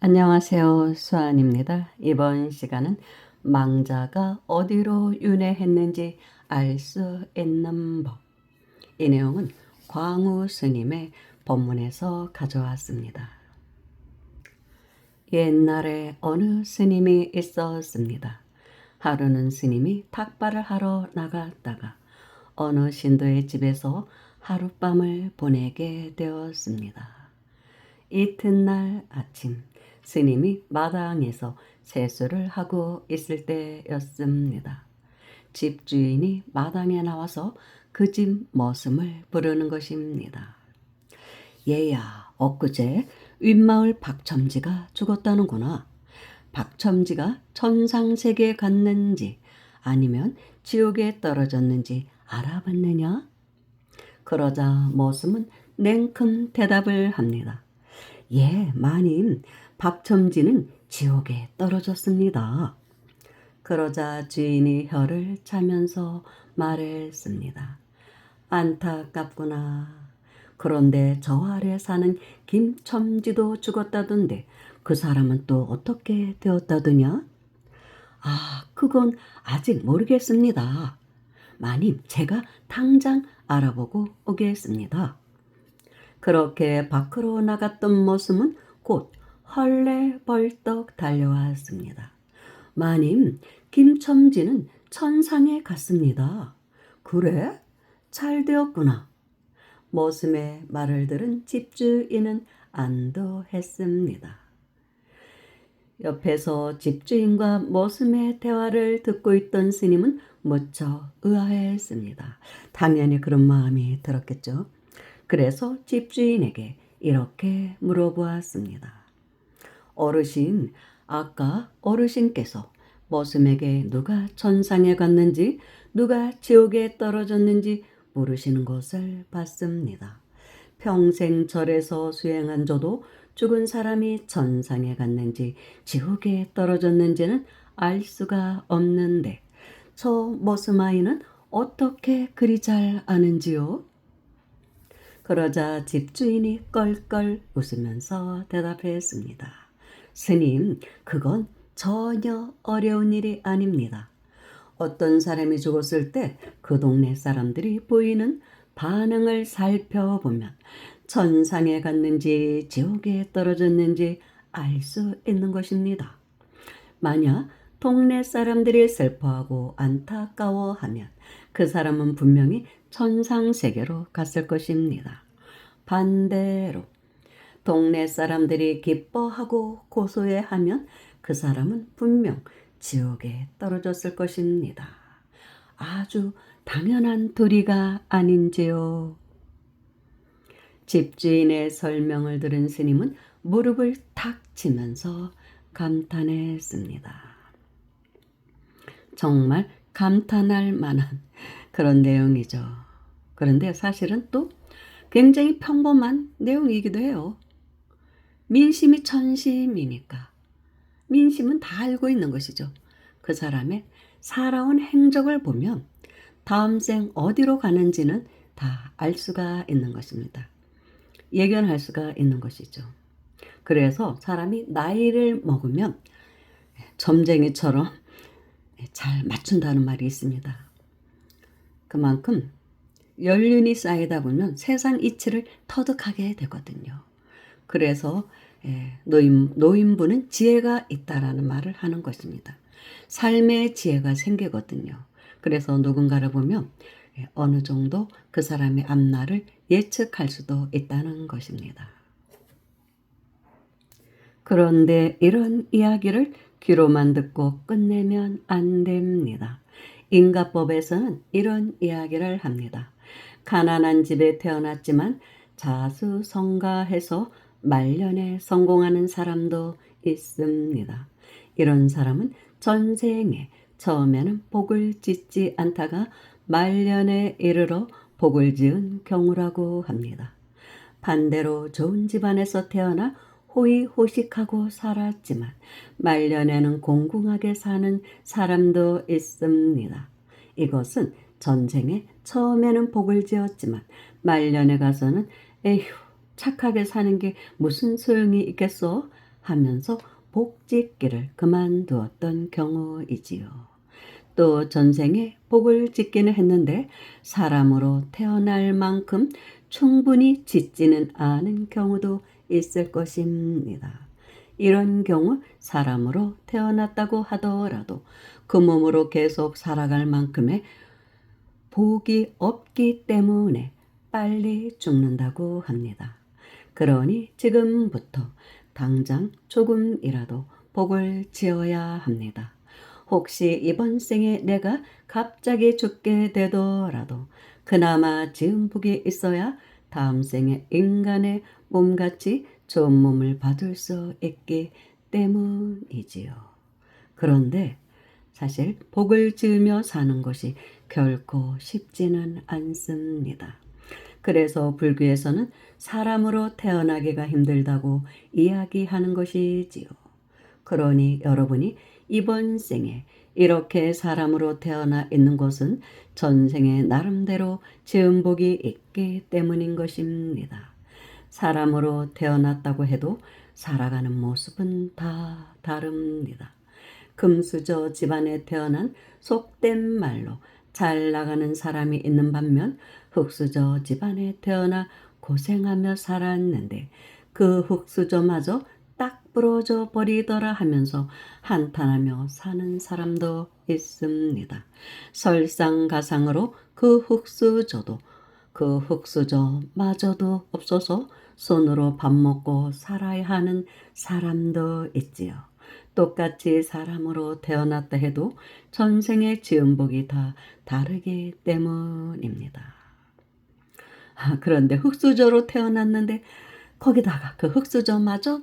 안녕하세요. 수아입니다. 이번 시간은 망자가 어디로 윤회했는지 알 수 있는 법. 이 내용은 광우 스님의 법문에서 가져왔습니다. 옛날에 어느 스님이 있었습니다. 하루는 스님이 탁발을 하러 나갔다가 어느 신도의 집에서 하룻밤을 보내게 되었습니다. 이튿날 아침 스님이 마당에서 세수를 하고 있을 때였습니다. 집주인이 마당에 나와서 그 집 머슴을 부르는 것입니다. 얘야, 엊그제 윗마을 박첨지가 죽었다는구나. 박첨지가 천상세계에 갔는지 아니면 지옥에 떨어졌는지 알아봤느냐? 그러자 머슴은 냉큼 대답을 합니다. 예, 마님, 박첨지는 지옥에 떨어졌습니다. 그러자 주인이 혀를 차면서 말했습니다. 안타깝구나. 그런데 저 아래 사는 김첨지도 죽었다던데 그 사람은 또 어떻게 되었다더냐? 아, 그건 아직 모르겠습니다. 마님, 제가 당장 알아보고 오겠습니다. 그렇게 밖으로 나갔던 머슴은 곧 헐레벌떡 달려왔습니다. 마님, 김첨지는 천상에 갔습니다. 그래? 잘 되었구나. 머슴의 말을 들은 집주인은 안도했습니다. 옆에서 집주인과 머슴의 대화를 듣고 있던 스님은 무척 의아했습니다. 당연히 그런 마음이 들었겠죠. 그래서 집주인에게 이렇게 물어보았습니다. 어르신, 아까 어르신께서 머슴에게 누가 천상에 갔는지 누가 지옥에 떨어졌는지 물으시는 것을 봤습니다. 평생 절에서 수행한 저도 죽은 사람이 천상에 갔는지 지옥에 떨어졌는지는 알 수가 없는데 저 머슴 아이는 어떻게 그리 잘 아는지요? 그러자 집주인이 껄껄 웃으면서 대답했습니다. 스님, 그건 전혀 어려운 일이 아닙니다. 어떤 사람이 죽었을 때 그 동네 사람들이 보이는 반응을 살펴보면 천상에 갔는지 지옥에 떨어졌는지 알 수 있는 것입니다. 만약 동네 사람들이 슬퍼하고 안타까워하면 그 사람은 분명히 천상세계로 갔을 것입니다. 반대로 동네 사람들이 기뻐하고 고소해하면 그 사람은 분명 지옥에 떨어졌을 것입니다. 아주 당연한 도리가 아닌지요. 집주인의 설명을 들은 스님은 무릎을 탁 치면서 감탄했습니다. 정말 감탄할 만한 그런 내용이죠. 그런데 사실은 또 굉장히 평범한 내용이기도 해요. 민심이 천심이니까 민심은 다 알고 있는 것이죠. 그 사람의 살아온 행적을 보면 다음 생 어디로 가는지는 다 알 수가 있는 것입니다. 예견할 수가 있는 것이죠. 그래서 사람이 나이를 먹으면 점쟁이처럼 잘 맞춘다는 말이 있습니다. 그만큼 연륜이 쌓이다 보면 세상 이치를 터득하게 되거든요. 그래서 노인부는 지혜가 있다라는 말을 하는 것입니다. 삶의 지혜가 생기거든요. 그래서 누군가를 보면 어느 정도 그 사람의 앞날을 예측할 수도 있다는 것입니다. 그런데 이런 이야기를 귀로만 듣고 끝내면 안 됩니다. 인가법에서는 이런 이야기를 합니다. 가난한 집에 태어났지만 자수성가해서 말년에 성공하는 사람도 있습니다. 이런 사람은 전생에 처음에는 복을 짓지 않다가 말년에 이르러 복을 지은 경우라고 합니다. 반대로 좋은 집안에서 태어나 호의호식하고 살았지만 말년에는 공공하게 사는 사람도 있습니다. 이것은 전생에 처음에는 복을 지었지만 말년에 가서는 에휴 착하게 사는 게 무슨 소용이 있겠어 하면서 복 짓기를 그만두었던 경우이지요. 또 전생에 복을 짓기는 했는데 사람으로 태어날 만큼 충분히 짓지는 않은 경우도 있을 것입니다. 이런 경우 사람으로 태어났다고 하더라도 그 몸으로 계속 살아갈 만큼의 복이 없기 때문에 빨리 죽는다고 합니다. 그러니 지금부터 당장 조금이라도 복을 지어야 합니다. 혹시 이번 생에 내가 갑자기 죽게 되더라도 그나마 지은 복이 있어야 다음 생에 인간의 몸같이 좋은 몸을 받을 수 있기 때문이지요. 그런데 사실 복을 지으며 사는 것이 결코 쉽지는 않습니다. 그래서 불교에서는 사람으로 태어나기가 힘들다고 이야기하는 것이지요. 그러니 여러분이 이번 생에 이렇게 사람으로 태어나 있는 것은 전생에 나름대로 지은 복이 있기 때문인 것입니다. 사람으로 태어났다고 해도 살아가는 모습은 다 다릅니다. 금수저 집안에 태어난 속된 말로 잘 나가는 사람이 있는 반면 흙수저 집안에 태어나 고생하며 살았는데 그 흙수저마저 딱 부러져 버리더라 하면서 한탄하며 사는 사람도 있습니다. 설상가상으로 그 흙수저마저도 없어서 손으로 밥 먹고 살아야 하는 사람도 있지요. 똑같이 사람으로 태어났다 해도 전생의 지은 복이 다 다르기 때문입니다. 그런데 흙수저로 태어났는데 거기다가 그 흙수저마저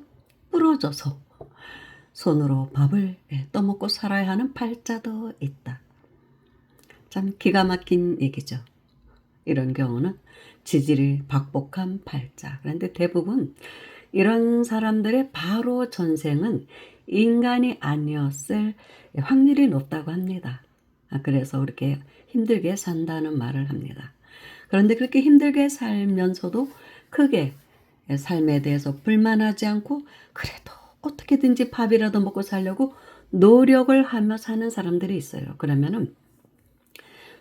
부러져서 손으로 밥을 떠먹고 살아야 하는 팔자도 있다. 참 기가 막힌 얘기죠. 이런 경우는 지질이 박복한 팔자. 그런데 대부분 이런 사람들의 바로 전생은 인간이 아니었을 확률이 높다고 합니다. 그래서 그렇게 힘들게 산다는 말을 합니다. 그런데 그렇게 힘들게 살면서도 크게 삶에 대해서 불만하지 않고 그래도 어떻게든지 밥이라도 먹고 살려고 노력을 하며 사는 사람들이 있어요. 그러면은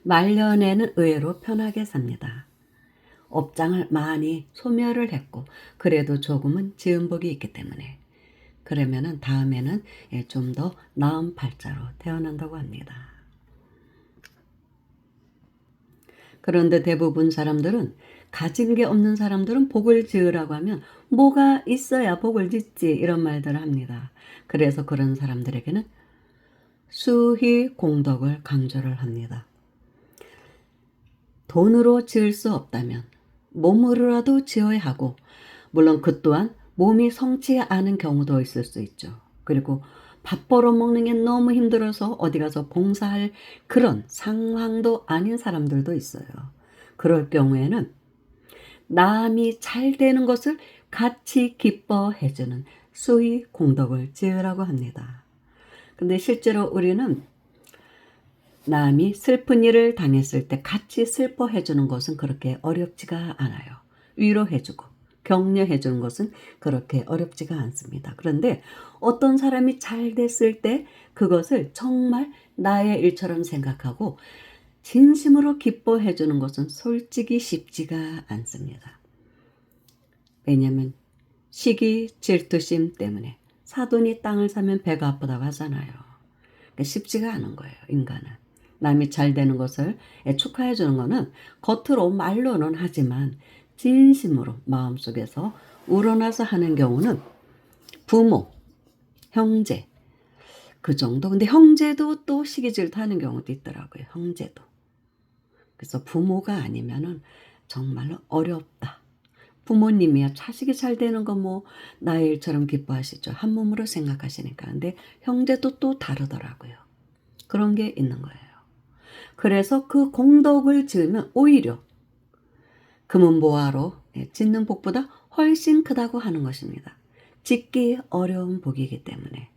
말년에는 의외로 편하게 삽니다. 업장을 많이 소멸을 했고 그래도 조금은 지은 복이 있기 때문에 그러면은 다음에는 좀 더 나은 팔자로 태어난다고 합니다. 그런데 대부분 사람들은 가진 게 없는 사람들은 복을 지으라고 하면 뭐가 있어야 복을 짓지 이런 말들을 합니다. 그래서 그런 사람들에게는 수희 공덕을 강조를 합니다. 돈으로 지을 수 없다면 몸으로라도 지어야 하고 물론 그 또한 몸이 성치 않은 경우도 있을 수 있죠. 그리고 밥 벌어 먹는 게 너무 힘들어서 어디 가서 봉사할 그런 상황도 아닌 사람들도 있어요. 그럴 경우에는 남이 잘 되는 것을 같이 기뻐해주는 수의 공덕을 지으라고 합니다. 근데 실제로 우리는 남이 슬픈 일을 당했을 때 같이 슬퍼해주는 것은 그렇게 어렵지가 않아요. 위로해주고 격려해주는 것은 그렇게 어렵지가 않습니다. 그런데 어떤 사람이 잘 됐을 때 그것을 정말 나의 일처럼 생각하고 진심으로 기뻐해주는 것은 솔직히 쉽지가 않습니다. 왜냐하면 시기 질투심 때문에 사돈이 땅을 사면 배가 아프다고 하잖아요. 그러니까 쉽지가 않은 거예요, 인간은. 남이 잘 되는 것을 축하해 주는 것은 겉으로 말로는 하지만 진심으로 마음속에서 우러나서 하는 경우는 부모, 형제 그 정도. 근데 형제도 또 시기 질투하는 경우도 있더라고요. 형제도. 그래서 부모가 아니면은 정말로 어렵다. 부모님이야 자식이 잘 되는 거 뭐 나의 일처럼 기뻐하시죠. 한 몸으로 생각하시니까. 근데 형제도 또 다르더라고요. 그런 게 있는 거예요. 그래서 그 공덕을 지으면 오히려 금은보화로 짓는 복보다 훨씬 크다고 하는 것입니다. 짓기 어려운 복이기 때문에.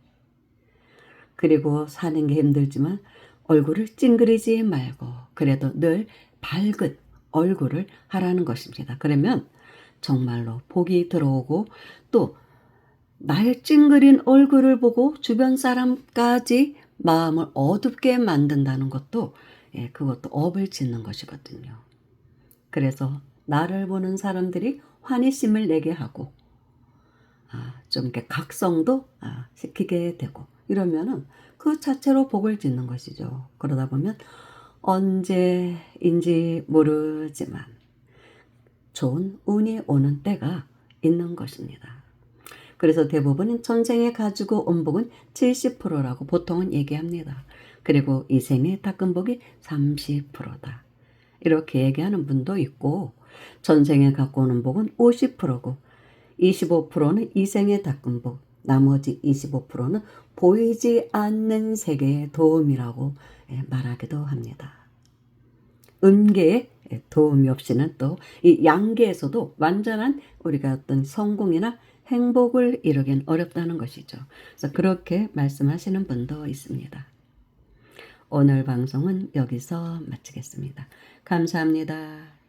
그리고 사는 게 힘들지만 얼굴을 찡그리지 말고 그래도 늘 밝은 얼굴을 하라는 것입니다. 그러면 정말로 복이 들어오고 또 나의 찡그린 얼굴을 보고 주변 사람까지 마음을 어둡게 만든다는 것도 그것도 업을 짓는 것이거든요. 그래서 나를 보는 사람들이 환희심을 내게 하고 좀 이렇게 각성도 시키게 되고 이러면은 그 자체로 복을 짓는 것이죠. 그러다 보면 언제인지 모르지만 좋은 운이 오는 때가 있는 것입니다. 그래서 대부분 전생에 가지고 온 복은 70%라고 보통은 얘기합니다. 그리고 이 생에 닦은 복이 30%다. 이렇게 얘기하는 분도 있고 전생에 갖고 오는 복은 50%고 25%는 이 생에 닦은 복, 나머지 25%는 보이지 않는 세계의 도움이라고 말하기도 합니다. 음계의 도움이 없이는 또 이 양계에서도 완전한 우리가 어떤 성공이나 행복을 이루긴 어렵다는 것이죠. 그래서 그렇게 말씀하시는 분도 있습니다. 오늘 방송은 여기서 마치겠습니다. 감사합니다.